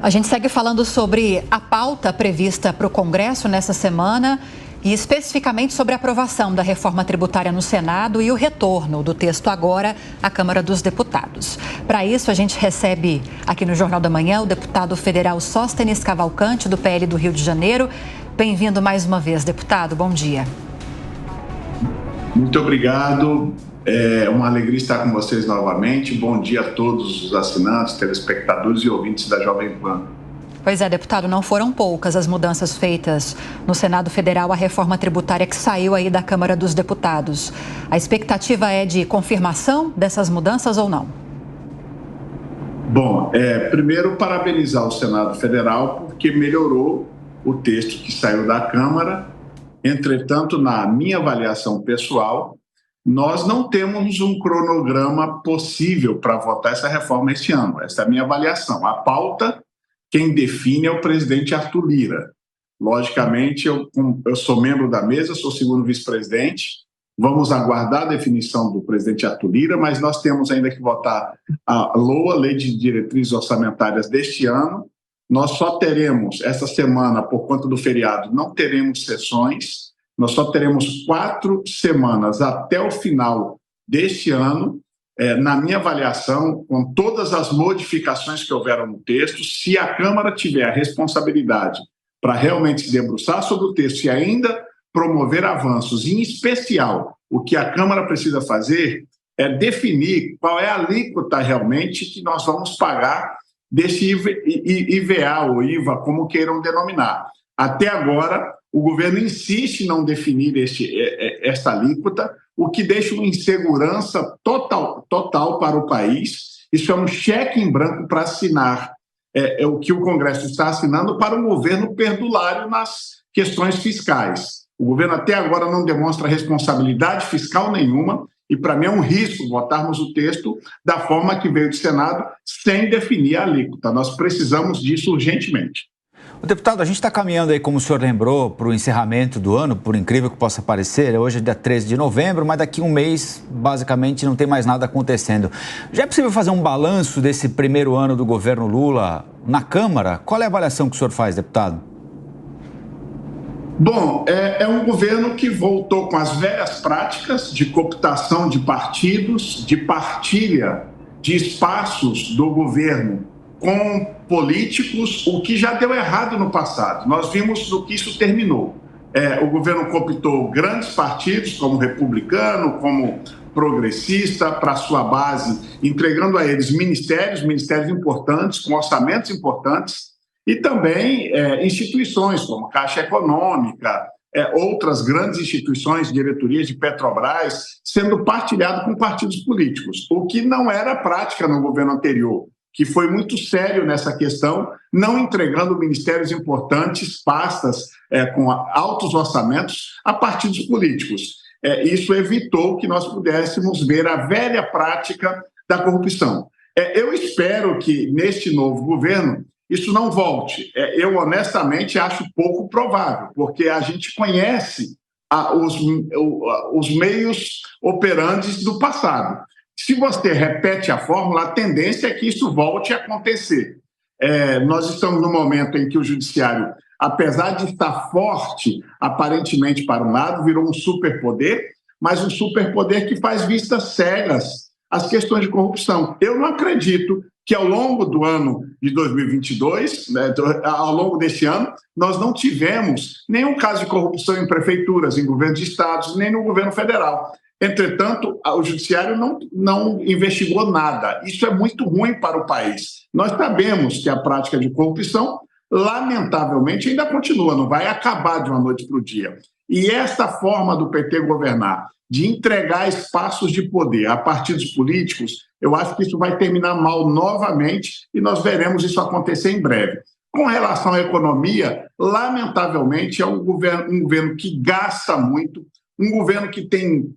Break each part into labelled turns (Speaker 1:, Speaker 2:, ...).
Speaker 1: A gente segue falando sobre a pauta prevista para o Congresso nessa semana e especificamente sobre a aprovação da reforma tributária no Senado e o retorno do texto agora à Câmara dos Deputados. Para isso, a gente recebe aqui no Jornal da Manhã o deputado federal Sóstenes Cavalcante, do PL do Rio de Janeiro. Bem-vindo mais uma vez, deputado. Bom dia.
Speaker 2: Muito obrigado. É uma alegria estar com vocês novamente. Bom dia a todos os assinantes, telespectadores e ouvintes da Jovem Pan.
Speaker 1: Pois é, deputado, não foram poucas as mudanças feitas no Senado Federal à reforma tributária que saiu aí da Câmara dos Deputados. A expectativa é de confirmação dessas mudanças ou não?
Speaker 2: Bom, primeiro parabenizar o Senado Federal porque melhorou o texto que saiu da Câmara. Entretanto, na minha avaliação pessoal, nós não temos um cronograma possível para votar essa reforma este ano. Essa é a minha avaliação. A pauta, quem define é o presidente Arthur Lira. Logicamente, eu sou membro da mesa, sou segundo vice-presidente. Vamos aguardar a definição do presidente Arthur Lira, mas nós temos ainda que votar a LOA, Lei de Diretrizes Orçamentárias deste ano. Nós só teremos, essa semana, por conta do feriado, não teremos sessões. Nós só teremos 4 semanas até o final deste ano. Na minha avaliação, com todas as modificações que houveram no texto, se a Câmara tiver a responsabilidade para realmente se debruçar sobre o texto e ainda promover avanços, em especial, o que a Câmara precisa fazer é definir qual é a alíquota realmente que nós vamos pagar desse IVA ou IVA, como queiram denominar. Até agora, o governo insiste em não definir esta alíquota, o que deixa uma insegurança total para o país. Isso é um cheque em branco para assinar o que o Congresso está assinando para um governo perdulário nas questões fiscais. O governo até agora não demonstra responsabilidade fiscal nenhuma e, para mim, é um risco votarmos o texto da forma que veio do Senado, sem definir a alíquota. Nós precisamos disso urgentemente.
Speaker 3: O deputado, a gente está caminhando aí, como o senhor lembrou, para o encerramento do ano, por incrível que possa parecer. Hoje é dia 13 de novembro, mas daqui a um mês, basicamente, não tem mais nada acontecendo. Já é possível fazer um balanço desse primeiro ano do governo Lula na Câmara? Qual é a avaliação que o senhor faz, deputado?
Speaker 2: Bom, é um governo que voltou com as velhas práticas de cooptação de partidos, de partilha de espaços do governo com políticos, o que já deu errado no passado. Nós vimos no que isso terminou. O governo cooptou grandes partidos, como Republicano, como Progressista, para sua base, entregando a eles ministérios importantes, com orçamentos importantes, e também instituições como Caixa Econômica, outras grandes instituições, diretorias de Petrobras, sendo partilhado com partidos políticos, o que não era prática no governo anterior, que foi muito sério nessa questão, não entregando ministérios importantes, pastas com altos orçamentos a partidos políticos. Isso evitou que nós pudéssemos ver a velha prática da corrupção. Eu espero que, neste novo governo, isso não volte. Eu, honestamente, acho pouco provável, porque a gente conhece os meios operantes do passado. Se você repete a fórmula, a tendência é que isso volte a acontecer. Nós estamos no momento em que o judiciário, apesar de estar forte, aparentemente para um lado, virou um superpoder, mas um superpoder que faz vistas cegas às questões de corrupção. Eu não acredito que ao longo do ano de 2022, ao longo deste ano, nós não tivemos nenhum caso de corrupção em prefeituras, em governos de estados, nem no governo federal. Entretanto, o judiciário não investigou nada. Isso é muito ruim para o país. Nós sabemos que a prática de corrupção, lamentavelmente, ainda continua, não vai acabar de uma noite para o dia. E essa forma do PT governar, de entregar espaços de poder a partidos políticos, eu acho que isso vai terminar mal novamente e nós veremos isso acontecer em breve. Com relação à economia, lamentavelmente, é um governo que gasta muito, um governo que tem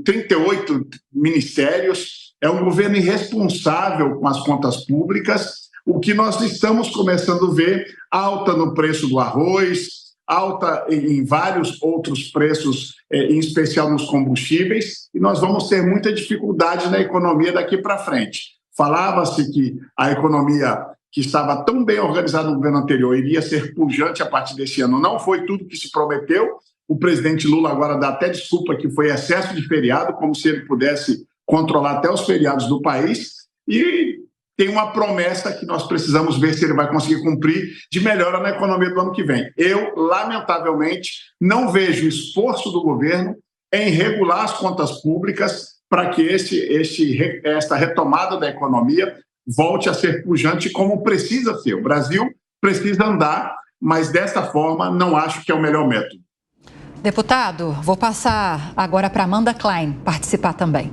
Speaker 2: 38 ministérios, é um governo irresponsável com as contas públicas, o que nós estamos começando a ver, alta no preço do arroz, alta em vários outros preços, em especial nos combustíveis, e nós vamos ter muita dificuldade na economia daqui para frente. falava-se que a economia que estava tão bem organizada no governo anterior iria ser pujante a partir desse ano. Não foi tudo que se prometeu. O presidente Lula agora dá até desculpa que foi excesso de feriado, como se ele pudesse controlar até os feriados do país. E tem uma promessa que nós precisamos ver se ele vai conseguir cumprir de melhora na economia do ano que vem. Eu, lamentavelmente, não vejo esforço do governo em regular as contas públicas para que esta retomada da economia volte a ser pujante como precisa ser. O Brasil precisa andar, mas desta forma não acho que é o melhor método.
Speaker 1: Deputado, vou passar agora para Amanda Klein participar também.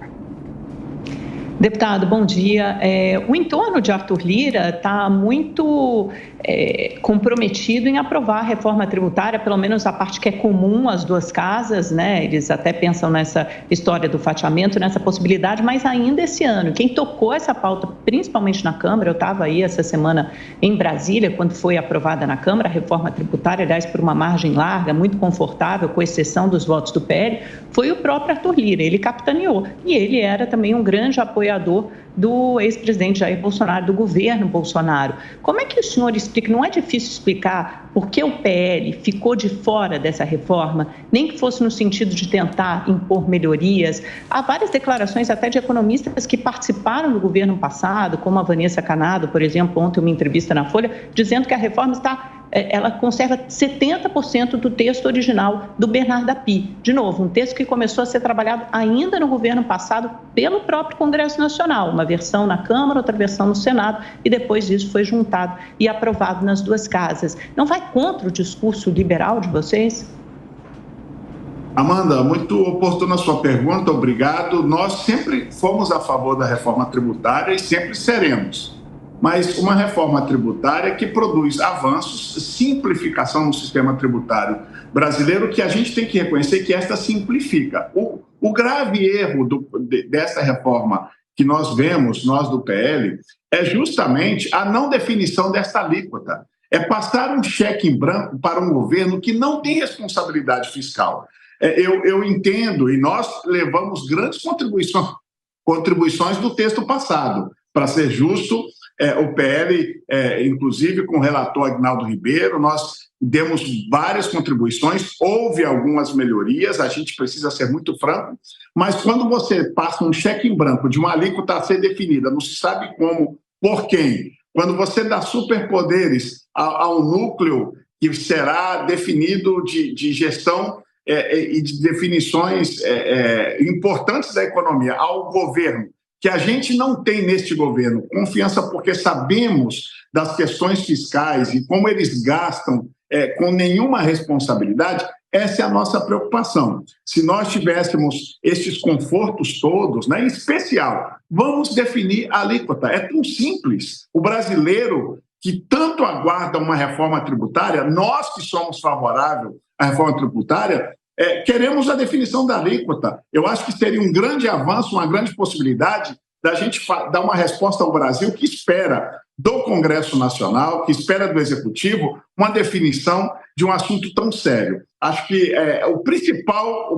Speaker 4: Deputado, bom dia. O entorno de Arthur Lira está muito comprometido em aprovar a reforma tributária, pelo menos a parte que é comum às duas casas, né? Eles até pensam nessa história do fatiamento, nessa possibilidade, mas ainda esse ano. Quem tocou essa pauta, principalmente na Câmara, eu estava aí essa semana em Brasília, quando foi aprovada na Câmara a reforma tributária, aliás, por uma margem larga, muito confortável, com exceção dos votos do PL, foi o próprio Arthur Lira. Ele capitaneou e ele era também um grande apoiador do ex-presidente Jair Bolsonaro, do governo Bolsonaro. Como é que o senhor explica, não é difícil explicar por que o PL ficou de fora dessa reforma, nem que fosse no sentido de tentar impor melhorias? Há várias declarações até de economistas que participaram do governo passado, como a Vanessa Canado, por exemplo, ontem uma entrevista na Folha, dizendo que a reforma ela conserva 70% do texto original do Bernardo Api. De novo, um texto que começou a ser trabalhado ainda no governo passado pelo próprio Congresso Nacional, uma versão na Câmara, outra versão no Senado, e depois disso foi juntado e aprovado nas duas casas. Não vai contra o discurso liberal de vocês?
Speaker 2: Amanda, muito oportuna a sua pergunta, obrigado. Nós sempre fomos a favor da reforma tributária e sempre seremos. Mas uma reforma tributária que produz avanços, simplificação no sistema tributário brasileiro, que a gente tem que reconhecer que esta simplifica. O grave erro dessa reforma que nós vemos, nós do PL, é justamente a não definição desta alíquota. É passar um cheque em branco para um governo que não tem responsabilidade fiscal. Eu entendo, e nós levamos grandes contribuições do texto passado. Para ser justo, o PL, inclusive com o relator Aguinaldo Ribeiro, nós demos várias contribuições, houve algumas melhorias, a gente precisa ser muito franco, mas quando você passa um cheque em branco de uma alíquota a ser definida, não se sabe como, por quem, quando você dá superpoderes ao núcleo que será definido de gestão e de definições importantes da economia ao governo, que a gente não tem neste governo confiança porque sabemos das questões fiscais e como eles gastam com nenhuma responsabilidade, essa é a nossa preocupação. Se nós tivéssemos estes confortos todos, né, em especial, vamos definir a alíquota. É tão simples. O brasileiro que tanto aguarda uma reforma tributária, nós que somos favoráveis à reforma tributária, queremos a definição da alíquota. Eu acho que seria um grande avanço, uma grande possibilidade da gente dar uma resposta ao Brasil que espera do Congresso Nacional, que espera do Executivo, uma definição de um assunto tão sério. Acho que o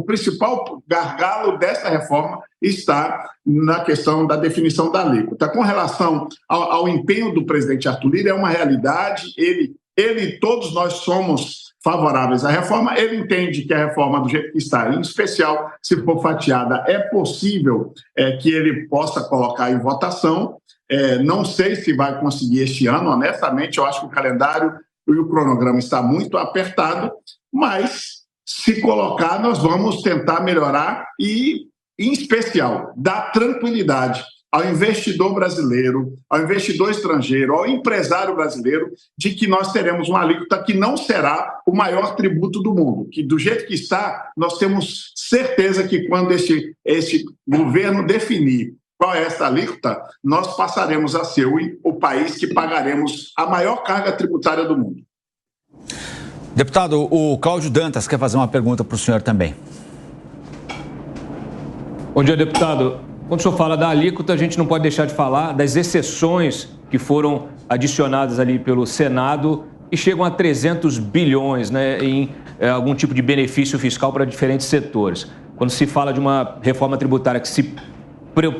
Speaker 2: principal gargalo dessa reforma está na questão da definição da alíquota. Com relação ao empenho do presidente Arthur Lira, é uma realidade, ele e todos nós somos favoráveis à reforma, ele entende que a reforma do jeito que está, em especial se for fatiada, é possível que ele possa colocar em votação. Não sei se vai conseguir este ano, honestamente, eu acho que o calendário e o cronograma está muito apertado, mas se colocar, nós vamos tentar melhorar e, em especial, dar tranquilidade ao investidor brasileiro, ao investidor estrangeiro, ao empresário brasileiro, de que nós teremos uma alíquota que não será o maior tributo do mundo, que do jeito que está, nós temos certeza que quando este governo definir qual é essa alíquota, nós passaremos a ser o país que pagaremos a maior carga tributária do mundo.
Speaker 3: Deputado, o Cláudio Dantas quer fazer uma pergunta para o senhor também.
Speaker 5: Bom dia, deputado. Quando o senhor fala da alíquota, a gente não pode deixar de falar das exceções que foram adicionadas ali pelo Senado e chegam a 300 bilhões, né, em algum tipo de benefício fiscal para diferentes setores. Quando se fala de uma reforma tributária que se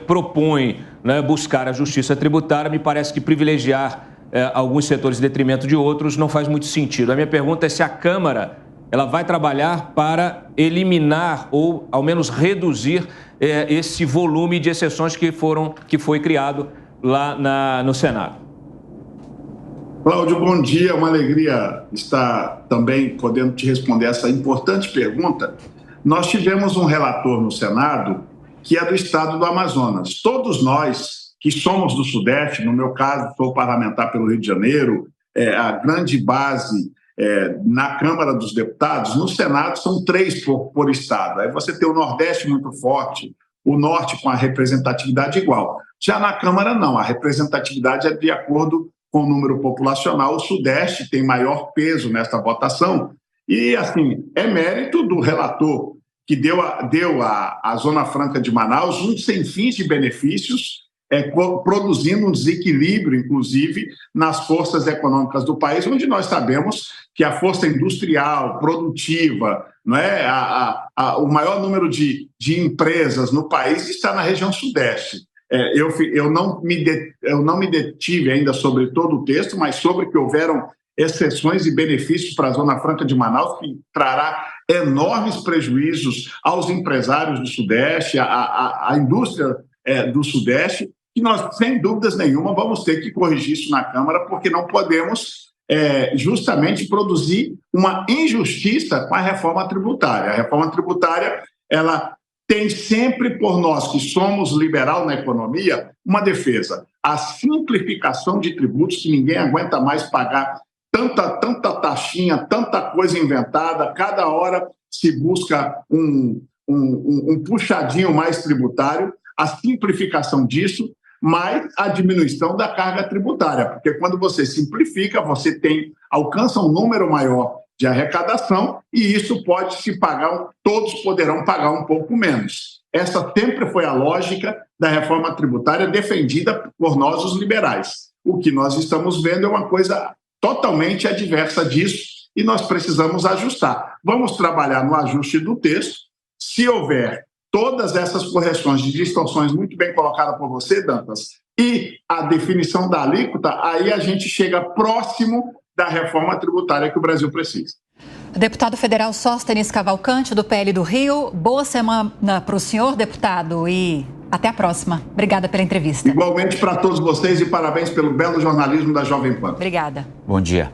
Speaker 5: propõe né, buscar a justiça tributária. Me parece que privilegiar alguns setores em detrimento de outros não faz muito sentido. A minha pergunta é se a Câmara ela vai trabalhar para eliminar ou, ao menos, reduzir esse volume de exceções que foi criado lá no Senado.
Speaker 2: Cláudio, bom dia. Uma alegria estar também podendo te responder essa importante pergunta. Nós tivemos um relator no Senado que é do estado do Amazonas. Todos nós que somos do Sudeste, no meu caso, sou parlamentar pelo Rio de Janeiro, a grande base na Câmara dos Deputados, no Senado são 3 por estado. Aí você tem o Nordeste muito forte, o Norte com a representatividade igual. Já na Câmara, não. A representatividade é de acordo com o número populacional. O Sudeste tem maior peso nesta votação. E, assim, é mérito do relator que deu à Zona Franca de Manaus um sem fins de benefícios, produzindo um desequilíbrio, inclusive, nas forças econômicas do país, onde nós sabemos que a força industrial, produtiva, não é? O maior número de empresas no país está na região Sudeste. Eu não me detive ainda sobre todo o texto, mas sobre que houveram exceções e benefícios para a Zona Franca de Manaus, que trará enormes prejuízos aos empresários do Sudeste, à indústria do Sudeste, e nós, sem dúvidas nenhuma, vamos ter que corrigir isso na Câmara, porque não podemos justamente produzir uma injustiça com a reforma tributária. A reforma tributária, ela tem sempre por nós, que somos liberal na economia, uma defesa. A simplificação de tributos, que ninguém aguenta mais pagar tanta taxinha, tanta coisa inventada, cada hora se busca um puxadinho mais tributário, a simplificação disso, mas a diminuição da carga tributária, porque quando você simplifica, você alcança um número maior de arrecadação e isso pode se pagar, todos poderão pagar um pouco menos. Essa sempre foi a lógica da reforma tributária defendida por nós, os liberais. O que nós estamos vendo é uma coisa totalmente adversa disso e nós precisamos ajustar. Vamos trabalhar no ajuste do texto. Se houver todas essas correções de distorções muito bem colocadas por você, Dantas, e a definição da alíquota, aí a gente chega próximo da reforma tributária que o Brasil precisa.
Speaker 1: Deputado federal Sóstenes Cavalcante, do PL do Rio, boa semana para o senhor, deputado, e até a próxima. Obrigada pela entrevista.
Speaker 2: Igualmente para todos vocês e parabéns pelo belo jornalismo da Jovem Pan.
Speaker 1: Obrigada.
Speaker 3: Bom dia.